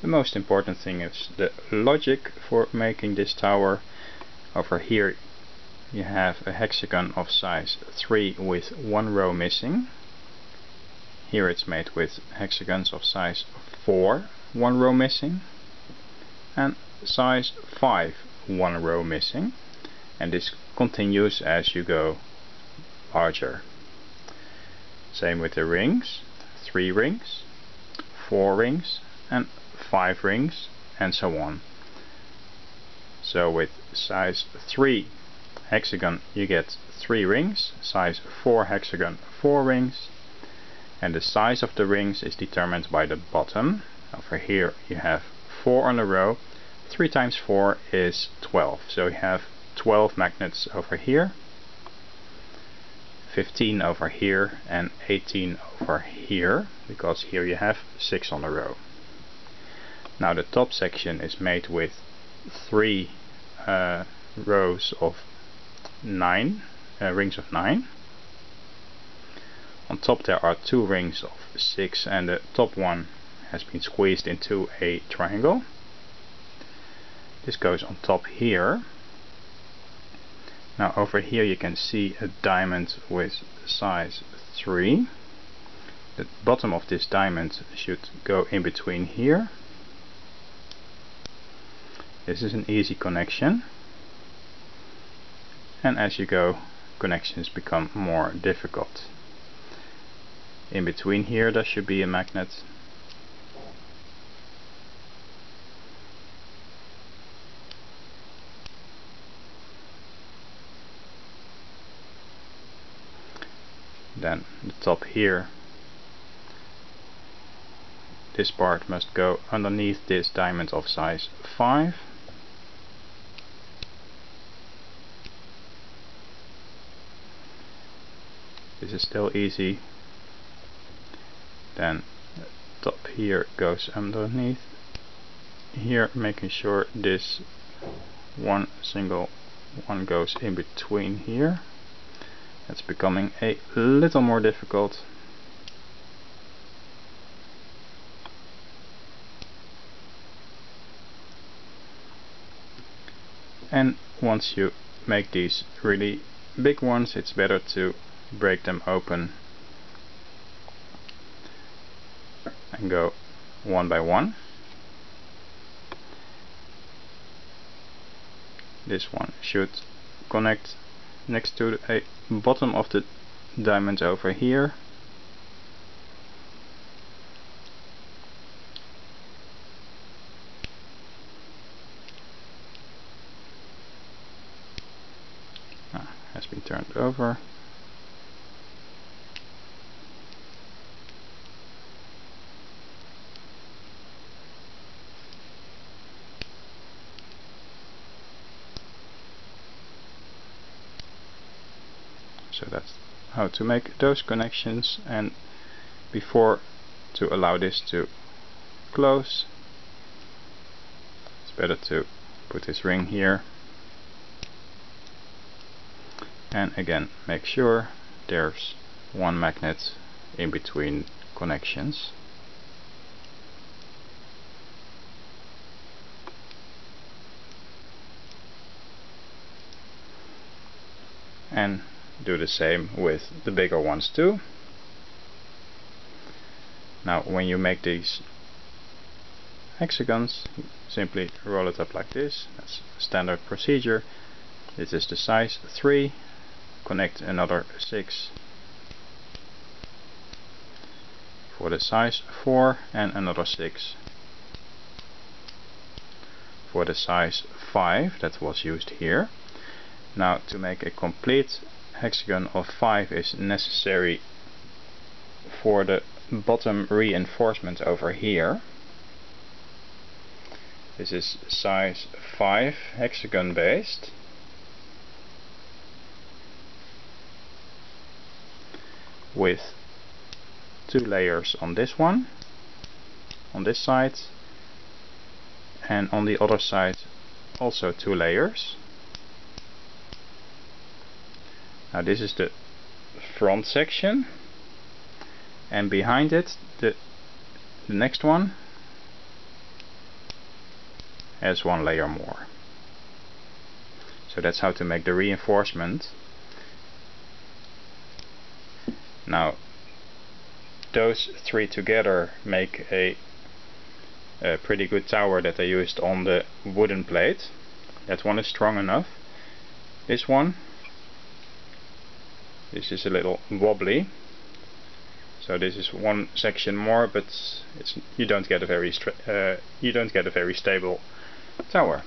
The most important thing is the logic for making this tower. Over here you have a hexagon of size 3 with 1 row missing. Here it's made with hexagons of size 4, 1 row missing, and size 5, 1 row missing, and this continues as you go larger. Same with the rings, 3 rings, 4 rings, and 5 rings, and so on. So with size 3 hexagon you get 3 rings, size 4 hexagon 4 rings, and the size of the rings is determined by the bottom. Over here you have 4 on a row, 3 times 4 is 12, so you have 12 magnets over here, 15 over here, and 18 over here, because here you have 6 on a row. Now the top section is made with 3 rows of 9 rings of 9. On top there are 2 rings of 6, and the top one has been squeezed into a triangle. This goes on top here. Now over here you can see a diamond with size 3. The bottom of this diamond should go in between here. This is an easy connection, and as you go connections become more difficult. In between here there should be a magnet. Then the top here, this part must go underneath this diamond of size 5. This is still easy. Then the top here goes underneath here, making sure this one single one goes in between here. It's becoming a little more difficult. And once you make these really big ones, it's better to break them open and go one by one. This one should connect next to the bottom of the diamond over here. Has been turned over. So that's how to make those connections, and before to allow this to close, it's better to put this ring here, and again make sure there's one magnet in between connections. And do the same with the bigger ones too. Now when you make these hexagons, you simply roll it up like this. That's standard procedure. This is the size 3, connect another 6 for the size 4, and another 6 for the size 5 that was used here. Now to make a complete hexagon of 5 is necessary for the bottom reinforcement over here. This is size 5 hexagon based. With 2 layers on this one, on this side, and on the other side also 2 layers. Now this is the front section, and behind it the next one as one layer more. So that's how to make the reinforcement. Now those three together make a pretty good tower that I used on the wooden plate. That one is strong enough. This one, this is a little wobbly, so this is one section more, but you don't get a very stable tower.